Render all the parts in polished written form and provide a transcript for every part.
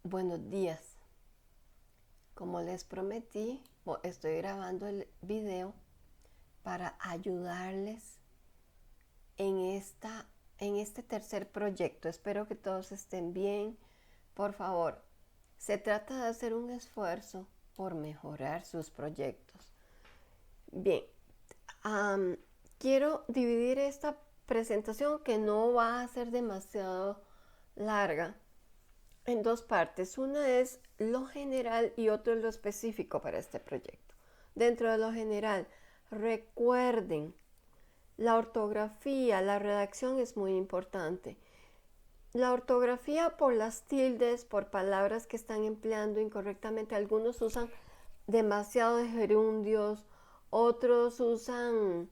Buenos días. Como les prometí, estoy grabando el video para ayudarles en, en este tercer proyecto. Espero que todos estén bien. Por favor, se trata de hacer un esfuerzo por mejorar sus proyectos. Bien, quiero dividir esta presentación, que no va a ser demasiado larga, en dos partes. Una es lo general y otro es lo específico para este proyecto. Dentro de lo general, recuerden, la ortografía, la redacción es muy importante. La ortografía por las tildes, por palabras que están empleando incorrectamente. Algunos usan demasiado de gerundios, otros usan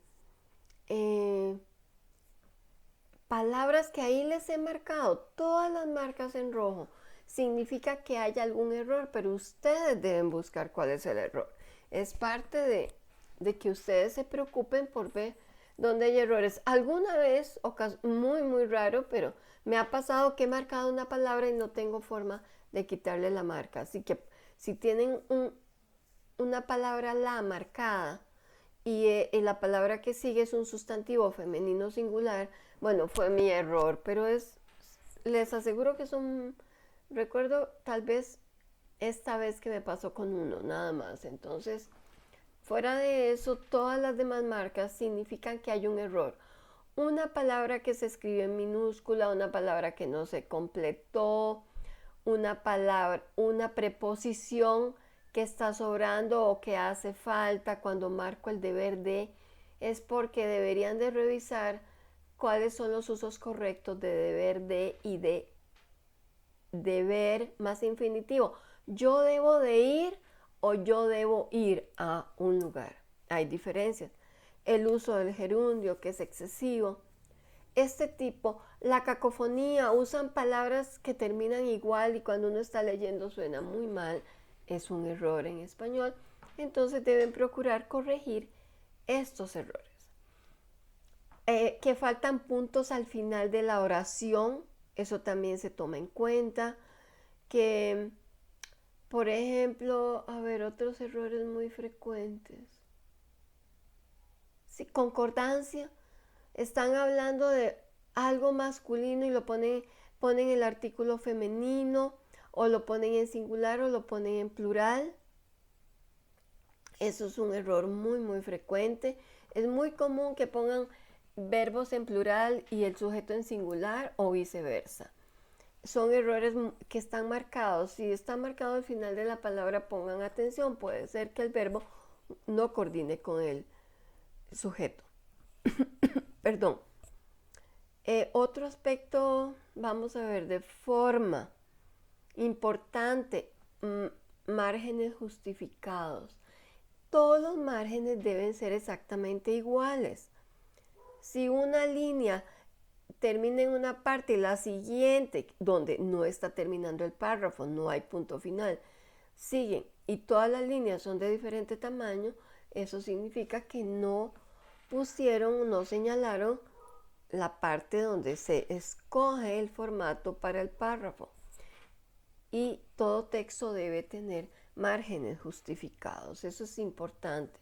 palabras que ahí les he marcado, todas las marcas en rojo. Significa que hay algún error, pero ustedes deben buscar cuál es el error. Es parte de que ustedes se preocupen por ver dónde hay errores. Alguna vez, muy raro, pero me ha pasado que he marcado una palabra y no tengo forma de quitarle la marca. Así que si tienen una palabra la marcada y la palabra que sigue es un sustantivo femenino singular, bueno, fue mi error, pero les aseguro que es recuerdo tal vez esta vez que me pasó con uno, nada más. Entonces, fuera de eso, todas las demás marcas significan que hay un error. Una palabra que se escribe en minúscula, una palabra que no se completó, una preposición que está sobrando o que hace falta cuando marco el deber de, es porque deberían de revisar cuáles son los usos correctos de deber de y de deber más infinitivo. Yo debo de ir o yo debo ir a un lugar. Hay diferencias. El uso del gerundio, que es excesivo. Este tipo, la cacofonía, usan palabras que terminan igual y cuando uno está leyendo suena muy mal. Es un error en español. Entonces deben procurar corregir estos errores. Que faltan puntos al final de la oración, eso también se toma en cuenta. Que, por ejemplo, a ver, otros errores muy frecuentes. Sí, concordancia. Están hablando de algo masculino y ponen el artículo femenino, o lo ponen en singular o lo ponen en plural. Eso es un error muy frecuente. Es muy común que pongan verbos en plural y el sujeto en singular o viceversa. Son errores que están marcados. Si está marcado al final de la palabra, pongan atención. Puede ser que el verbo no coordine con el sujeto. Perdón. Otro aspecto, vamos a ver, de forma importante, márgenes justificados. Todos los márgenes deben ser exactamente iguales. Si una línea termina en una parte y la siguiente, donde no está terminando el párrafo, no hay punto final, siguen y todas las líneas son de diferente tamaño, eso significa que no pusieron, no señalaron la parte donde se escoge el formato para el párrafo. Y todo texto debe tener márgenes justificados, eso es importante.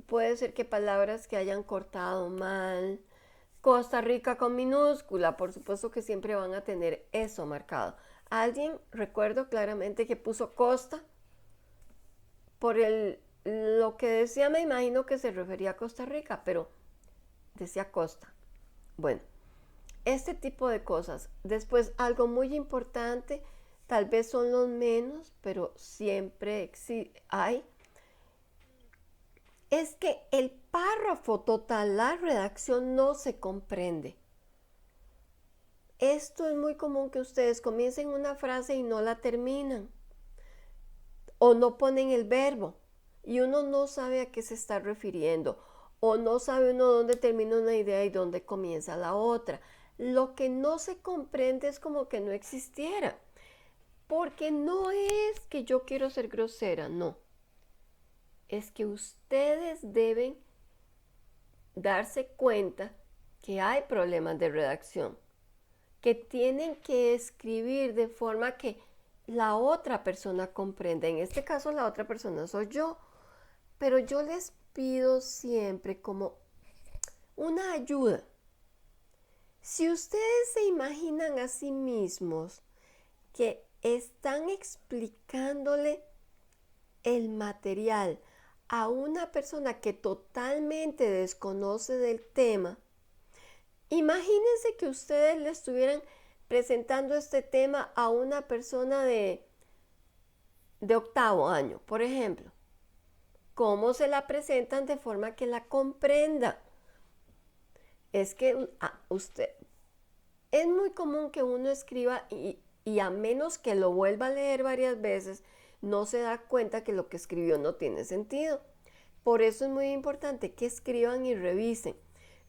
Puede ser que palabras que hayan cortado mal, Costa Rica con minúscula, por supuesto que siempre van a tener eso marcado. Alguien, recuerdo claramente que puso Costa, por lo que decía, me imagino que se refería a Costa Rica, pero decía Costa. Bueno, este tipo de cosas. Después, algo muy importante, tal vez son los menos, pero siempre hay, es que el párrafo total, la redacción, no se comprende. Esto es muy común, que ustedes comiencen una frase y no la terminan, o no ponen el verbo y uno no sabe a qué se está refiriendo, o no sabe uno dónde termina una idea y dónde comienza la otra. Lo que no se comprende es como que no existiera, porque no es que yo quiero ser grosera, no. Es que ustedes deben darse cuenta que hay problemas de redacción, que tienen que escribir de forma que la otra persona comprenda. En este caso la otra persona soy yo, pero yo les pido siempre como una ayuda. Si ustedes se imaginan a sí mismos que están explicándole el material a una persona que totalmente desconoce del tema, imagínense que ustedes le estuvieran presentando este tema a una persona de octavo año, por ejemplo. ¿Cómo se la presentan de forma que la comprenda? Es que es muy común que uno escriba y a menos que lo vuelva a leer varias veces, no se da cuenta que lo que escribió no tiene sentido. Por eso es muy importante que escriban y revisen.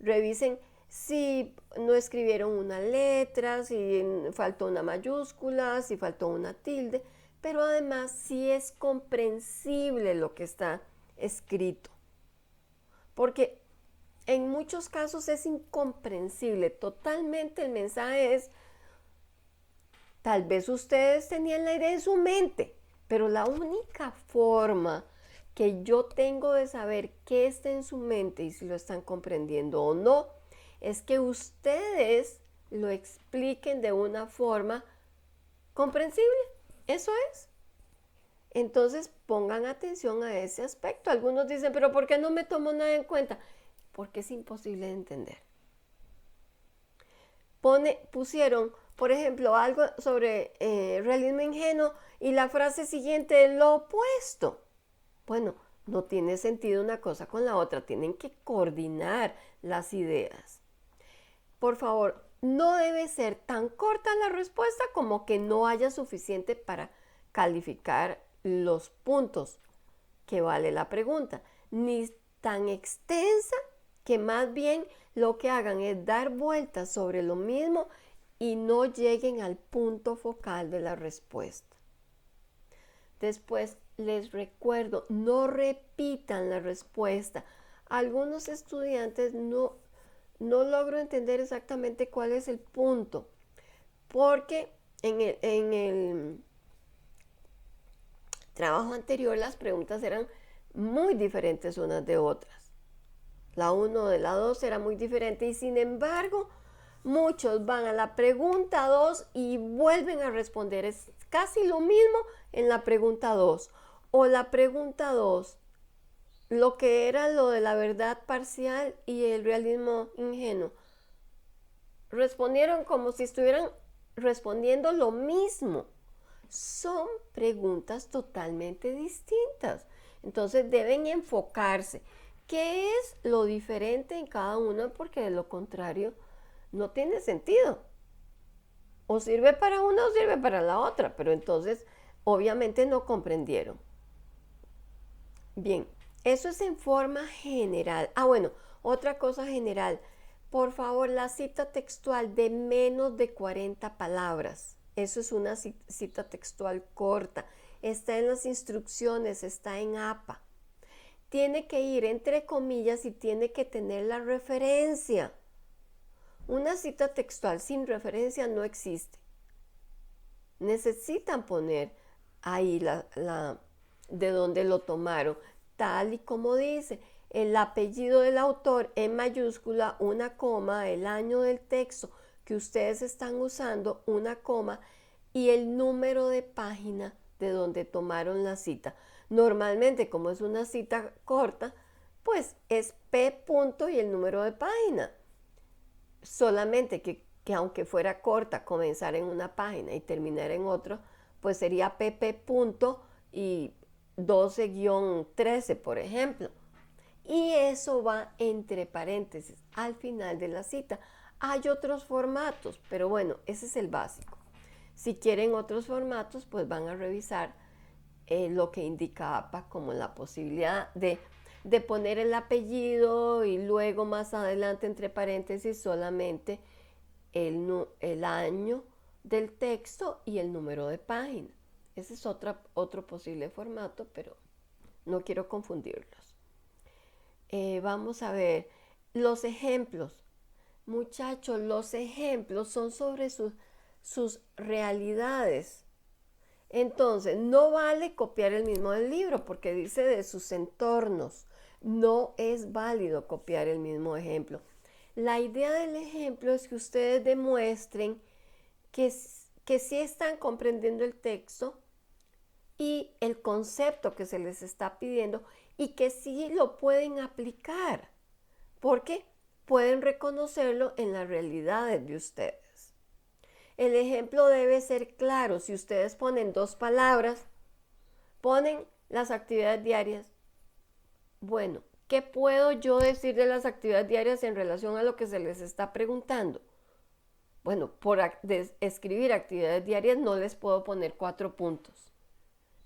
Revisen si no escribieron una letra, si faltó una mayúscula, si faltó una tilde, pero además si es comprensible lo que está escrito. Porque en muchos casos es incomprensible. Totalmente el mensaje es, tal vez ustedes tenían la idea en su mente, pero la única forma que yo tengo de saber qué está en su mente y si lo están comprendiendo o no, es que ustedes lo expliquen de una forma comprensible. Eso es. Entonces pongan atención a ese aspecto. Algunos dicen, pero ¿por qué no me tomo nada en cuenta? Porque es imposible de entender. Pusieron, por ejemplo, algo sobre realismo ingenuo y la frase siguiente es lo opuesto. Bueno, no tiene sentido una cosa con la otra, tienen que coordinar las ideas. Por favor, no debe ser tan corta la respuesta como que no haya suficiente para calificar los puntos que vale la pregunta, ni tan extensa que más bien lo que hagan es dar vueltas sobre lo mismo y no lleguen al punto focal de la respuesta. Después les recuerdo, no repitan la respuesta. Algunos estudiantes no logro entender exactamente cuál es el punto, porque en el trabajo anterior las preguntas eran muy diferentes unas de otras. La 1 de la 2 era muy diferente y sin embargo muchos van a la pregunta 2 y vuelven a responder. Es casi lo mismo en la pregunta 2. O la pregunta 2, lo que era lo de la verdad parcial y el realismo ingenuo. Respondieron como si estuvieran respondiendo lo mismo. Son preguntas totalmente distintas. Entonces deben enfocarse. ¿Qué es lo diferente en cada una? Porque de lo contrario no tiene sentido. O sirve para una o sirve para la otra, pero entonces obviamente no comprendieron. Bien, eso es en forma general. Bueno, otra cosa general. Por favor, la cita textual de menos de 40 palabras. Eso es una cita textual corta. Está en las instrucciones, está en APA. Tiene que ir entre comillas y tiene que tener la referencia. Una cita textual sin referencia no existe. Necesitan poner ahí de dónde lo tomaron, tal y como dice, el apellido del autor en mayúscula, una coma, el año del texto que ustedes están usando, una coma, y el número de página de donde tomaron la cita. Normalmente, como es una cita corta, pues es P. punto y el número de página. Solamente que aunque fuera corta, comenzar en una página y terminar en otro, pues sería PP. punto y 12-13, por ejemplo. Y eso va entre paréntesis al final de la cita. Hay otros formatos, pero bueno, ese es el básico. Si quieren otros formatos, pues van a revisar lo que indica APA como la posibilidad de poner el apellido y luego más adelante entre paréntesis solamente el año del texto y el número de página. Ese es otro posible formato, pero no quiero confundirlos. Vamos a ver los ejemplos. Muchachos, los ejemplos son sobre sus realidades. Entonces, no vale copiar el mismo del libro porque dice de sus entornos. No es válido copiar el mismo ejemplo. La idea del ejemplo es que ustedes demuestren que sí están comprendiendo el texto y el concepto que se les está pidiendo y que sí lo pueden aplicar, porque pueden reconocerlo en las realidades de ustedes. El ejemplo debe ser claro. Si ustedes ponen 2 palabras, ponen las actividades diarias. Bueno, ¿qué puedo yo decir de las actividades diarias en relación a lo que se les está preguntando? Bueno, por escribir actividades diarias no les puedo poner 4 puntos.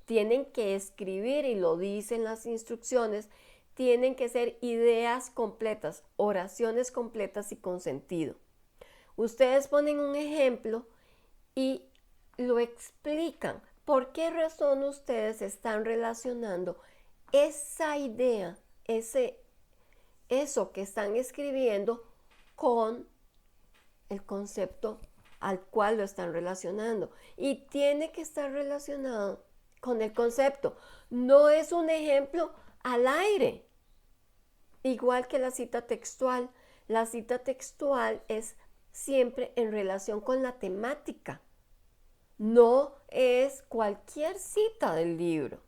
Tienen que escribir, y lo dicen las instrucciones, tienen que ser ideas completas, oraciones completas y con sentido. Ustedes ponen un ejemplo y lo explican. ¿Por qué razón ustedes están relacionando esa idea, eso que están escribiendo con el concepto al cual lo están relacionando? Y tiene que estar relacionado con el concepto. No es un ejemplo al aire. Igual que la cita textual. La cita textual es siempre en relación con la temática. No es cualquier cita del libro.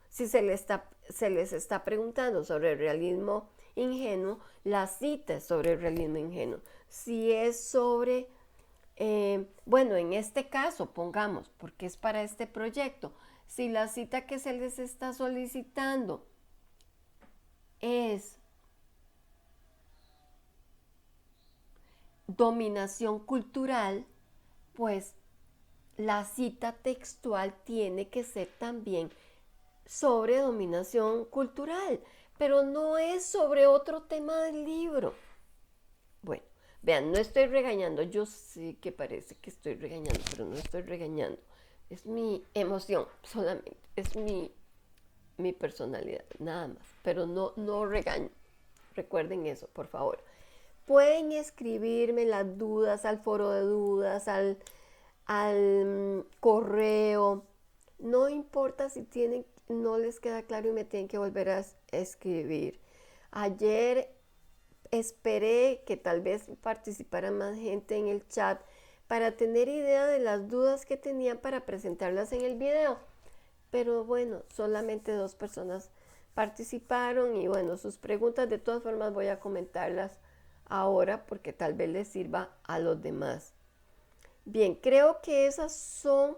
Si se les está preguntando sobre el realismo ingenuo, la cita es sobre el realismo ingenuo. Si es sobre, bueno, en este caso, pongamos, porque es para este proyecto, si la cita que se les está solicitando es dominación cultural, pues la cita textual tiene que ser también sobre dominación cultural, pero no es sobre otro tema del libro. Bueno, vean, no estoy regañando. Yo sé que parece que estoy regañando, pero no estoy regañando. Es mi emoción solamente, es mi personalidad, nada más. Pero no regaño. Recuerden eso, por favor. Pueden escribirme las dudas al foro de dudas, al correo. No importa si no les queda claro y me tienen que volver a escribir. Ayer esperé que tal vez participara más gente en el chat para tener idea de las dudas que tenían para presentarlas en el video. Pero bueno, solamente 2 personas participaron y bueno, sus preguntas de todas formas voy a comentarlas ahora porque tal vez les sirva a los demás. Bien, creo que esas son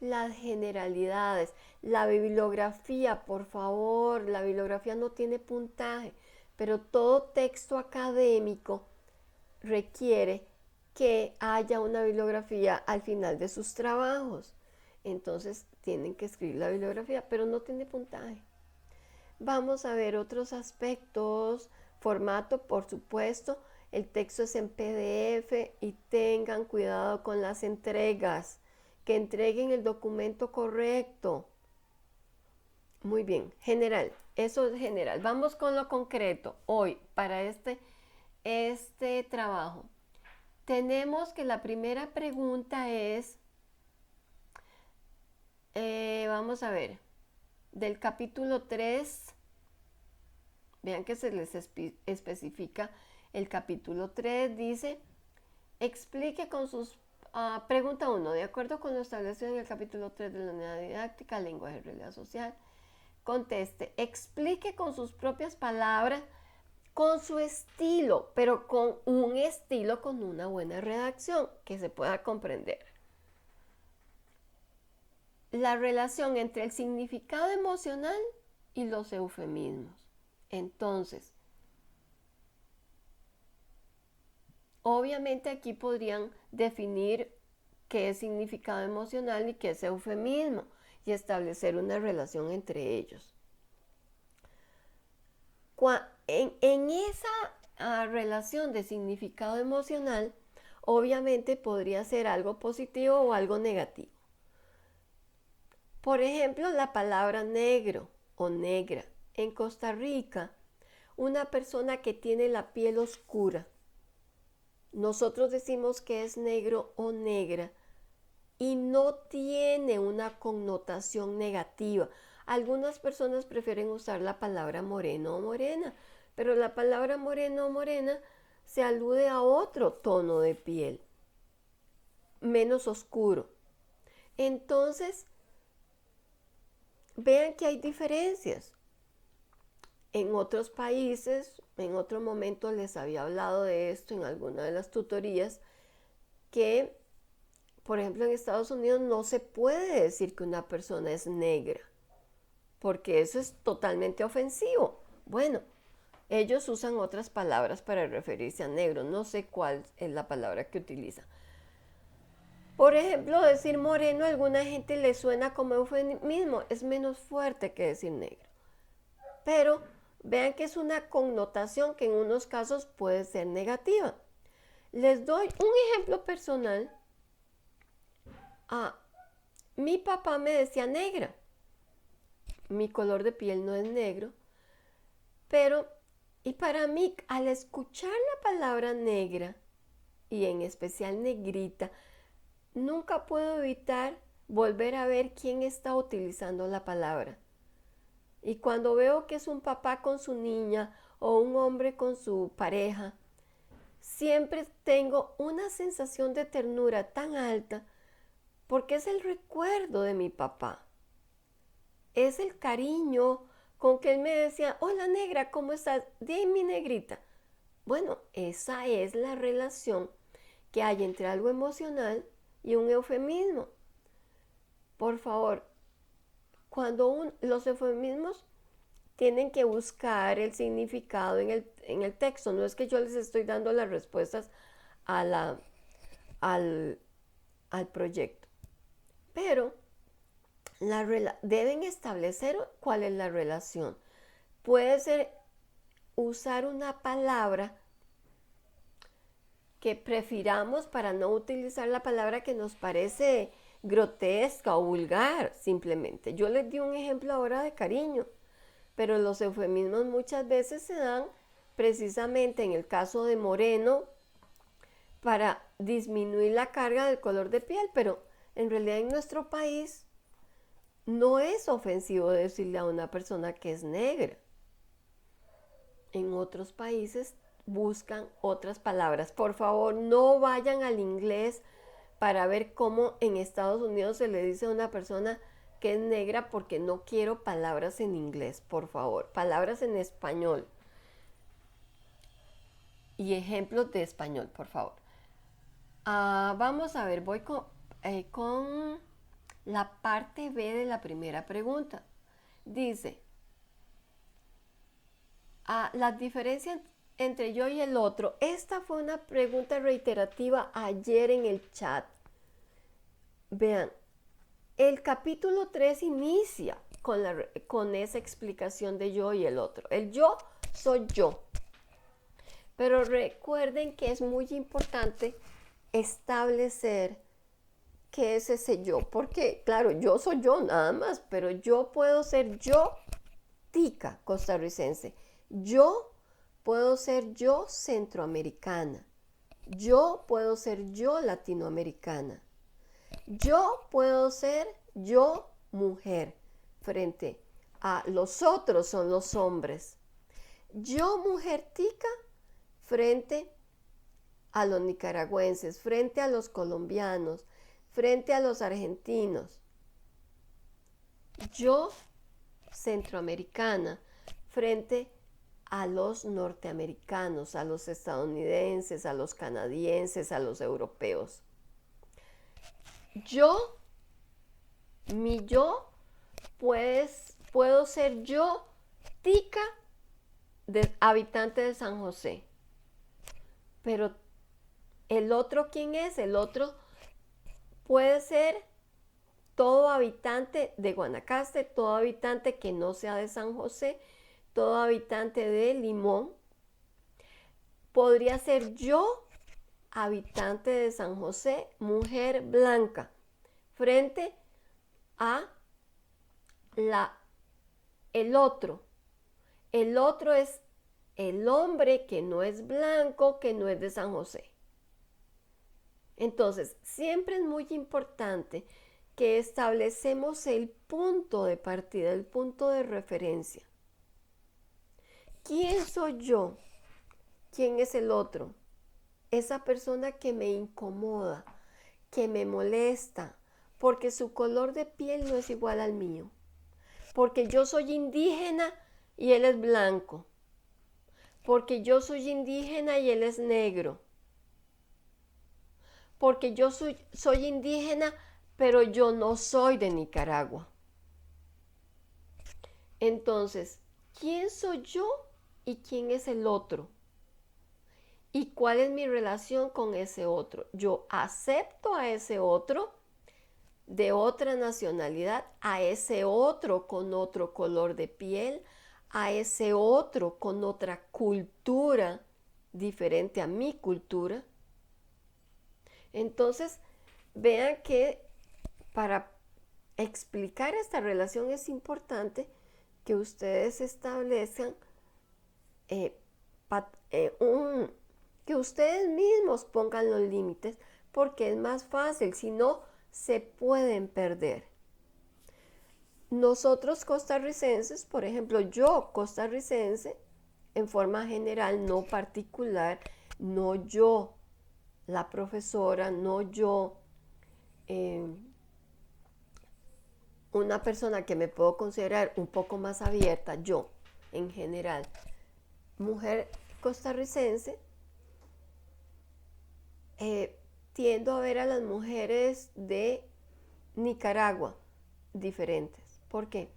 las generalidades. La bibliografía, por favor, la bibliografía no tiene puntaje, pero todo texto académico requiere que haya una bibliografía al final de sus trabajos. Entonces tienen que escribir la bibliografía, pero no tiene puntaje. Vamos a ver otros aspectos. Formato, por supuesto. El texto es en PDF y tengan cuidado con las entregas. Que entreguen el documento correcto. Muy bien, general. Eso es general. Vamos con lo concreto. Hoy, para este trabajo, tenemos que la primera pregunta es, vamos a ver, del capítulo 3, vean que se les especifica el capítulo 3, dice, explique con sus, pregunta 1, de acuerdo con lo establecido en el capítulo 3 de la unidad didáctica, lenguaje y realidad social, conteste, explique con sus propias palabras, con su estilo, pero con un estilo con una buena redacción que se pueda comprender. La relación entre el significado emocional y los eufemismos. Entonces, obviamente aquí podrían definir qué es significado emocional y qué es eufemismo y establecer una relación entre ellos. En esa relación de significado emocional, obviamente podría ser algo positivo o algo negativo. Por ejemplo, la palabra negro o negra. En Costa Rica, una persona que tiene la piel oscura, nosotros decimos que es negro o negra y no tiene una connotación negativa. Algunas personas prefieren usar la palabra moreno o morena, pero la palabra moreno o morena se alude a otro tono de piel, menos oscuro. Entonces, vean que hay diferencias. En otros países, en otro momento les había hablado de esto en alguna de las tutorías, que, por ejemplo, en Estados Unidos no se puede decir que una persona es negra, porque eso es totalmente ofensivo. Bueno, ellos usan otras palabras para referirse a negro, no sé cuál es la palabra que utilizan. Por ejemplo, decir moreno a alguna gente le suena como eufemismo, es menos fuerte que decir negro. Pero vean que es una connotación que en unos casos puede ser negativa. Les doy un ejemplo personal. Mi papá me decía negra. Mi color de piel no es negro. Pero, y para mí, al escuchar la palabra negra, y en especial negrita, nunca puedo evitar volver a ver quién está utilizando la palabra. Y cuando veo que es un papá con su niña o un hombre con su pareja, siempre tengo una sensación de ternura tan alta porque es el recuerdo de mi papá. Es el cariño con que él me decía, hola negra, ¿cómo estás? Di mi negrita. Bueno, esa es la relación que hay entre algo emocional y un eufemismo. Por favor, cuando los eufemismos tienen que buscar el significado en el texto, no es que yo les estoy dando las respuestas al proyecto, pero deben establecer cuál es la relación. Puede ser usar una palabra que prefiramos para no utilizar la palabra que nos parece grotesca o vulgar, simplemente. Yo les di un ejemplo ahora de cariño, pero los eufemismos muchas veces se dan precisamente en el caso de moreno para disminuir la carga del color de piel, pero en realidad en nuestro país no es ofensivo decirle a una persona que es negra. En otros países buscan otras palabras. Por favor, no vayan al inglés para ver cómo en Estados Unidos se le dice a una persona que es negra, porque no quiero palabras en inglés, por favor. Palabras en español. Y ejemplos de español, por favor. Vamos a ver, voy con la parte B de la primera pregunta. Dice, las diferencias entre yo y el otro. Esta fue una pregunta reiterativa ayer en el chat. Vean, el capítulo 3 inicia con esa explicación de yo y el otro. El yo soy yo. Pero recuerden que es muy importante establecer qué es ese yo. Porque, claro, yo soy yo nada más, pero yo puedo ser yo, tica costarricense. Yo puedo ser yo centroamericana. Yo puedo ser yo latinoamericana. Yo puedo ser yo mujer frente a los otros, son los hombres. Yo mujer tica frente a los nicaragüenses, frente a los colombianos, frente a los argentinos. Yo centroamericana frente a los norteamericanos, a los estadounidenses, a los canadienses, a los europeos. Yo, mi yo, pues puedo ser yo, tica, habitante de San José. Pero el otro, ¿quién es? El otro puede ser todo habitante de Guanacaste, todo habitante que no sea de San José, todo habitante de Limón. Podría ser yo, habitante de San José, mujer blanca, frente a el otro. El otro es el hombre que no es blanco, que no es de San José. Entonces, siempre es muy importante que establecemos el punto de partida, el punto de referencia. ¿Quién soy yo? ¿Quién es el otro? Esa persona que me incomoda, que me molesta, porque su color de piel no es igual al mío, porque yo soy indígena y él es blanco, porque yo soy indígena y él es negro, porque yo soy indígena, pero yo no soy de Nicaragua. Entonces, ¿quién soy yo y quién es el otro? ¿Y cuál es mi relación con ese otro? Yo acepto a ese otro de otra nacionalidad, a ese otro con otro color de piel, a ese otro con otra cultura diferente a mi cultura. Entonces, vean que para explicar esta relación es importante que ustedes establezcan que ustedes mismos pongan los límites, porque es más fácil, si no se pueden perder. Nosotros costarricenses, por ejemplo, yo costarricense, en forma general, no particular, no yo, la profesora, no yo, una persona que me puedo considerar un poco más abierta, yo, en general, mujer costarricense, tiendo a ver a las mujeres de Nicaragua diferentes. ¿Por qué?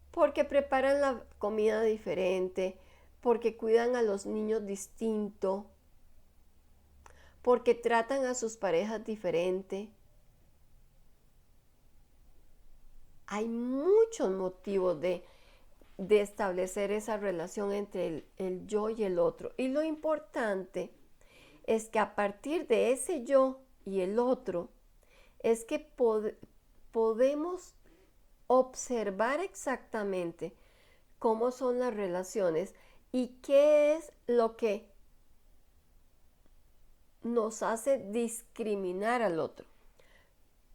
Porque preparan la comida diferente, porque cuidan a los niños distinto, porque tratan a sus parejas diferente. Hay muchos motivos de establecer esa relación entre el yo y el otro. Y lo importante es que a partir de ese yo y el otro, es que podemos observar exactamente cómo son las relaciones y qué es lo que nos hace discriminar al otro.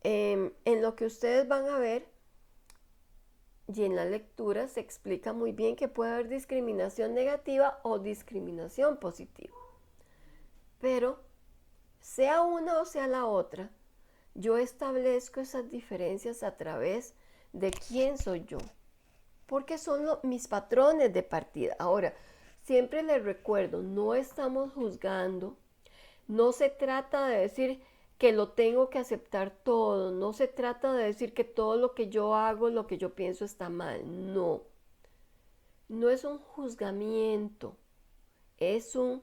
En lo que ustedes van a ver y en la lectura se explica muy bien que puede haber discriminación negativa o discriminación positiva. Pero sea una o sea la otra, yo establezco esas diferencias a través de quién soy yo, porque son mis patrones de partida. Ahora, siempre les recuerdo, no estamos juzgando, no se trata de decir que lo tengo que aceptar todo, no se trata de decir que todo lo que yo hago, lo que yo pienso está mal, no. No es un juzgamiento, es un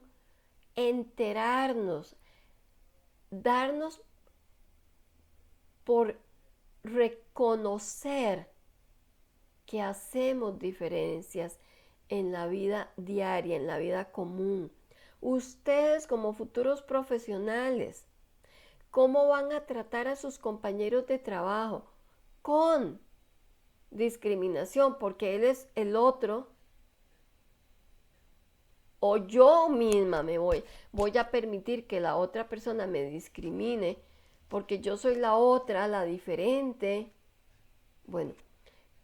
enterarnos, darnos por reconocer que hacemos diferencias en la vida diaria, en la vida común. Ustedes como futuros profesionales, ¿cómo van a tratar a sus compañeros de trabajo? Con discriminación, porque él es el otro, o yo misma voy a permitir que la otra persona me discrimine porque yo soy la otra, la diferente. Bueno,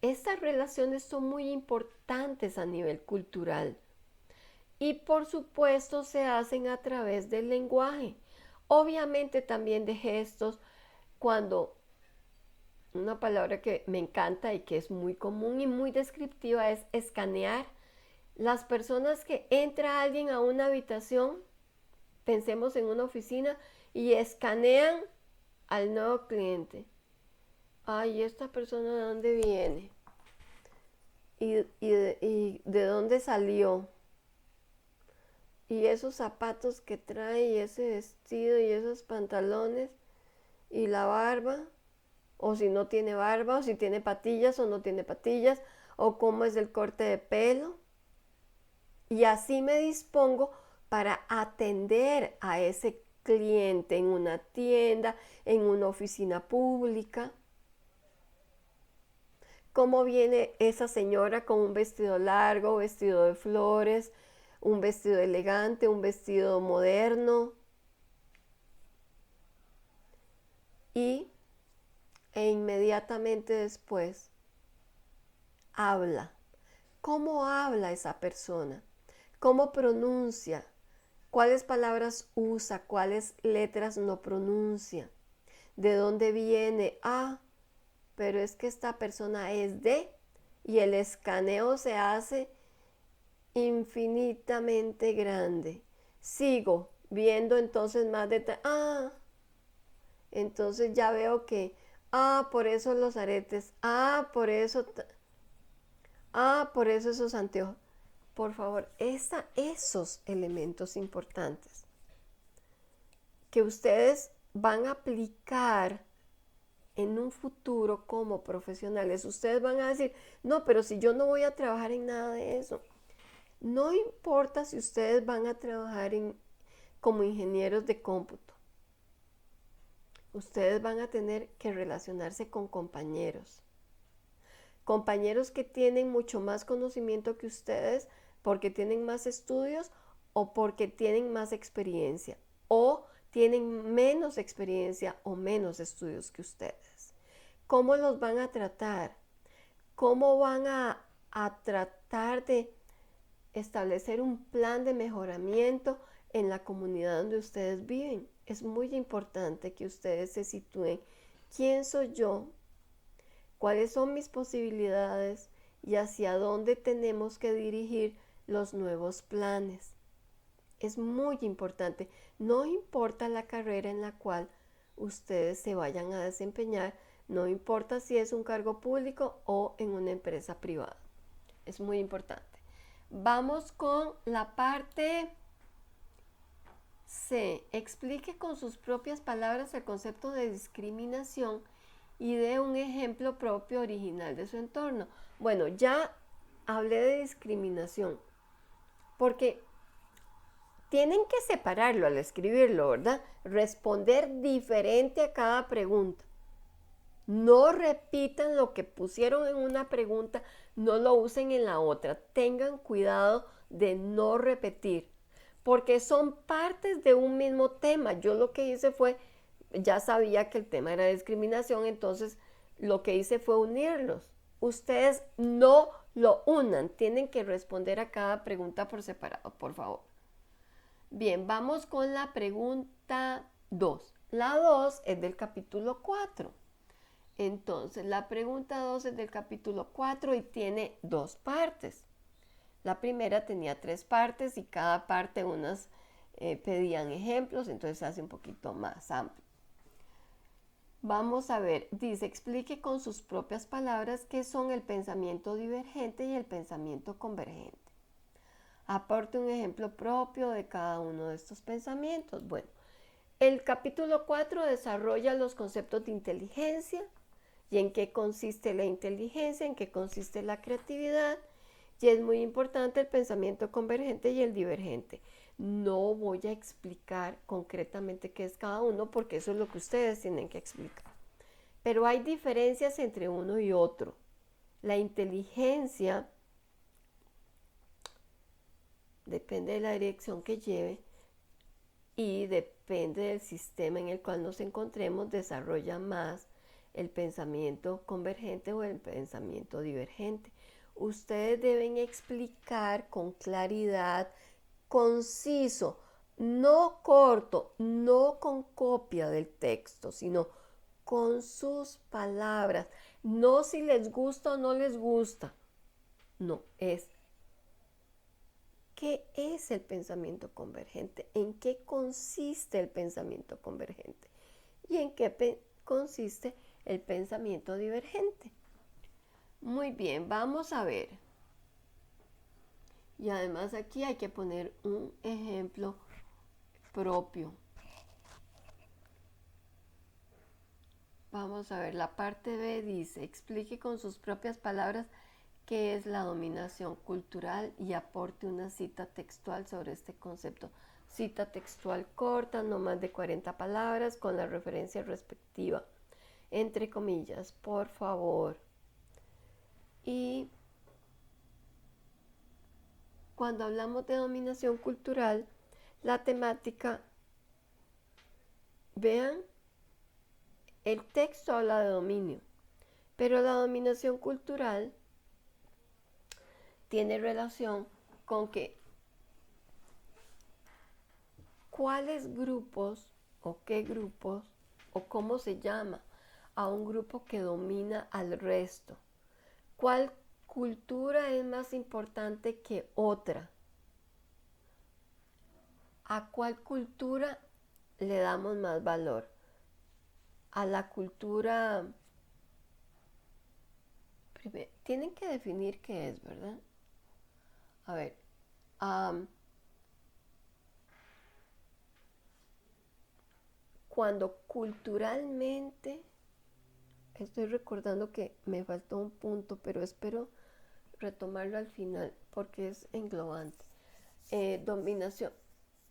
estas relaciones son muy importantes a nivel cultural y por supuesto se hacen a través del lenguaje, obviamente también de gestos. Cuando una palabra que me encanta y que es muy común y muy descriptiva es escanear. Las personas que entra alguien a una habitación, pensemos en una oficina, y escanean al nuevo cliente. Ay, ¿esta persona de dónde viene? ¿Y de dónde salió? Y esos zapatos que trae, y ese vestido, y esos pantalones, y la barba, o si no tiene barba, o si tiene patillas o no tiene patillas, o cómo es el corte de pelo. Y así me dispongo para atender a ese cliente en una tienda, en una oficina pública. ¿Cómo viene esa señora con un vestido largo, vestido de flores, un vestido elegante, un vestido moderno? inmediatamente después habla. ¿Cómo habla esa persona? ¿Cómo pronuncia? ¿Cuáles palabras usa? ¿Cuáles letras no pronuncia? ¿De dónde viene? Ah, pero es que esta persona es de, y el escaneo se hace infinitamente grande. Sigo viendo entonces más detalles. Ah, entonces ya veo que, por eso los aretes, por eso esos anteojos. Por favor, esos elementos importantes que ustedes van a aplicar en un futuro como profesionales. Ustedes van a decir, no, pero si yo no voy a trabajar en nada de eso. No importa si ustedes van a trabajar como ingenieros de cómputo. Ustedes van a tener que relacionarse con compañeros. Compañeros que tienen mucho más conocimiento que ustedes porque tienen más estudios o porque tienen más experiencia o tienen menos experiencia o menos estudios que ustedes. ¿Cómo los van a tratar? ¿Cómo van a tratar de establecer un plan de mejoramiento en la comunidad donde ustedes viven? Es muy importante que ustedes se sitúen. ¿Quién soy yo? ¿Cuáles son mis posibilidades? Y hacia dónde tenemos que dirigir los nuevos planes. Es muy importante. No importa la carrera en la cual ustedes se vayan a desempeñar, no importa si es un cargo público o en una empresa privada. Es muy importante. Vamos con la parte C. Explique con sus propias palabras el concepto de discriminación y dé un ejemplo propio original de su entorno. Bueno, ya hablé de discriminación porque tienen que separarlo al escribirlo, ¿verdad? Responder diferente a cada pregunta. No repitan lo que pusieron en una pregunta, no lo usen en la otra. Tengan cuidado de no repetir, porque son partes de un mismo tema. Yo lo que hice fue, ya sabía que el tema era discriminación, entonces lo que hice fue unirlos. Ustedes no lo unan, tienen que responder a cada pregunta por separado, por favor. Bien, vamos con la pregunta 2. La 2 es del capítulo 4. Entonces, la pregunta 2 es del capítulo 4 y tiene 2 partes. La primera tenía 3 partes y cada parte unas pedían ejemplos, entonces se hace un poquito más amplio. Vamos a ver, dice, explique con sus propias palabras qué son el pensamiento divergente y el pensamiento convergente. Aporte un ejemplo propio de cada uno de estos pensamientos. Bueno, el capítulo 4 desarrolla los conceptos de inteligencia y en qué consiste la inteligencia, en qué consiste la creatividad, y es muy importante el pensamiento convergente y el divergente. No voy a explicar concretamente qué es cada uno porque eso es lo que ustedes tienen que explicar. Pero hay diferencias entre uno y otro. La inteligencia depende de la dirección que lleve y depende del sistema en el cual nos encontremos, desarrolla más el pensamiento convergente o el pensamiento divergente. Ustedes deben explicar con claridad, conciso, no corto, no con copia del texto, sino con sus palabras. No si les gusta o no les gusta. No, es ¿qué es el pensamiento convergente? ¿En qué consiste el pensamiento convergente? ¿Y en qué consiste el pensamiento divergente? Muy bien, vamos a ver. Y además aquí hay que poner un ejemplo propio. Vamos a ver, la parte B dice, explique con sus propias palabras qué es la dominación cultural y aporte una cita textual sobre este concepto. Cita textual corta, no más de 40 palabras, con la referencia respectiva, entre comillas, por favor. Y cuando hablamos de dominación cultural, la temática, vean, el texto habla de dominio, Pero la dominación cultural tiene relación con que cuáles grupos o qué grupos o cómo se llama a un grupo que domina al resto. ¿Cuál cultura es más importante que otra? ¿A cuál cultura le damos más valor? A la cultura... Tienen que definir qué es, ¿verdad? A ver, cuando culturalmente, estoy recordando que me faltó un punto, pero espero retomarlo al final porque es englobante.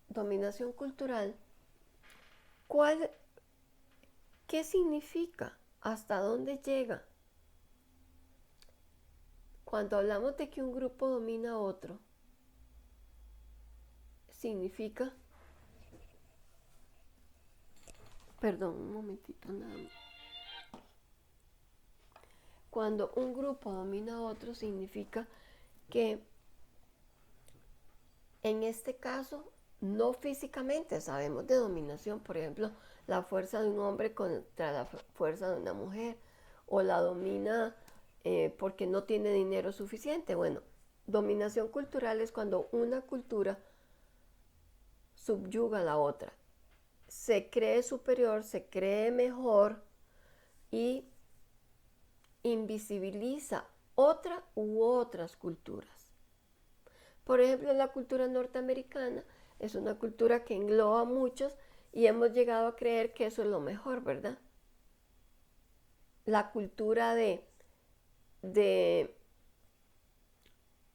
Dominación cultural. ¿Qué significa? ¿Hasta dónde llega? Cuando hablamos de que un grupo domina a otro, significa... Perdón, un momentito nada más. Cuando un grupo domina a otro, significa que en este caso, no físicamente, sabemos de dominación, por ejemplo, la fuerza de un hombre contra la fuerza de una mujer, o la domina porque no tiene dinero suficiente. Bueno, dominación cultural es cuando una cultura subyuga a la otra, se cree superior, se cree mejor y invisibiliza otra u otras culturas. Por ejemplo, la cultura norteamericana es una cultura que engloba a muchos y hemos llegado a creer que eso es lo mejor, ¿verdad? La cultura de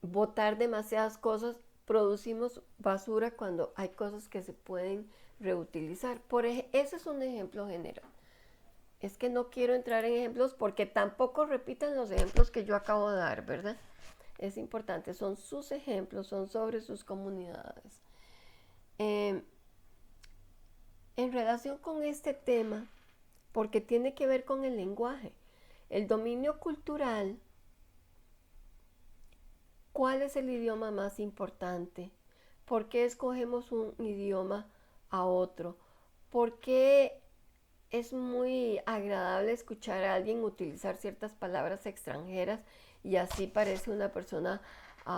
botar demasiadas cosas, producimos basura cuando hay cosas que se pueden reutilizar. Ese es un ejemplo general. Es que no quiero entrar en ejemplos porque tampoco repitan los ejemplos que yo acabo de dar, ¿verdad? Es importante, son sus ejemplos, son sobre sus comunidades. En relación con este tema, porque tiene que ver con el lenguaje, el dominio cultural, ¿cuál es el idioma más importante? ¿Por qué escogemos un idioma a otro? ¿Por qué es muy agradable escuchar a alguien utilizar ciertas palabras extranjeras y así parece una persona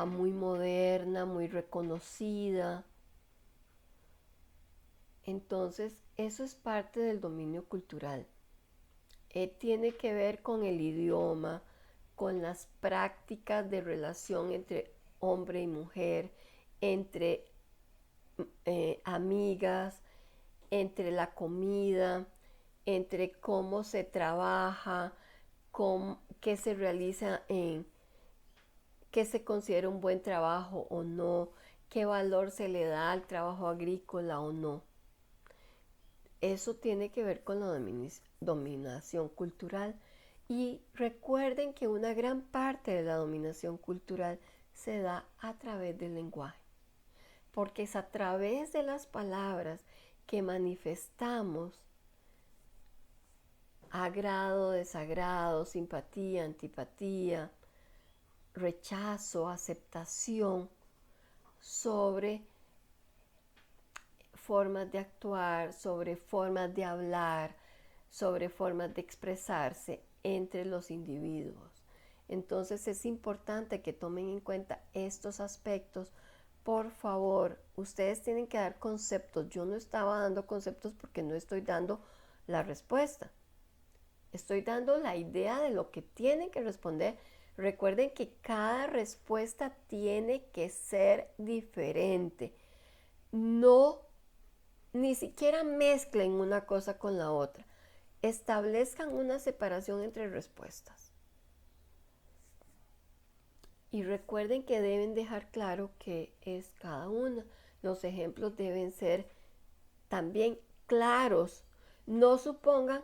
muy moderna, muy reconocida? Entonces, eso es parte del dominio cultural. Tiene que ver con el idioma, con las prácticas de relación entre hombre y mujer, entre amigas, entre la comida, entre cómo se trabaja, qué se realiza qué se considera un buen trabajo o no, qué valor se le da al trabajo agrícola o no. Eso tiene que ver con la dominación cultural. Y recuerden que una gran parte de la dominación cultural se da a través del lenguaje, porque es a través de las palabras que manifestamos agrado, desagrado, simpatía, antipatía, rechazo, aceptación sobre formas de actuar, sobre formas de hablar, sobre formas de expresarse entre los individuos. Entonces es importante que tomen en cuenta estos aspectos. Por favor, ustedes tienen que dar conceptos. Yo no estaba dando conceptos porque no estoy dando la respuesta. Estoy dando la idea de lo que tienen que responder. Recuerden que cada respuesta tiene que ser diferente. No, ni siquiera mezclen una cosa con la otra. Establezcan una separación entre respuestas. Y recuerden que deben dejar claro qué es cada una. Los ejemplos deben ser también claros. No supongan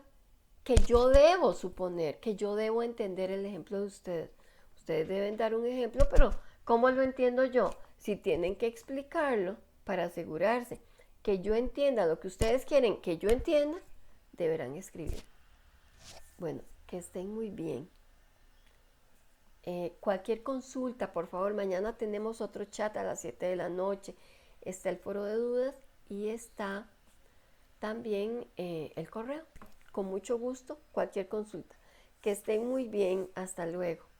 que yo debo suponer, que yo debo entender el ejemplo de ustedes. Ustedes deben dar un ejemplo, pero ¿cómo lo entiendo yo? Si tienen que explicarlo para asegurarse que yo entienda lo que ustedes quieren que yo entienda, deberán escribir. Bueno, que estén muy bien. Cualquier consulta, por favor, mañana tenemos otro chat a las 7 de la noche. Está el foro de dudas y está también el correo. Con mucho gusto, cualquier consulta. Que estén muy bien. Hasta luego.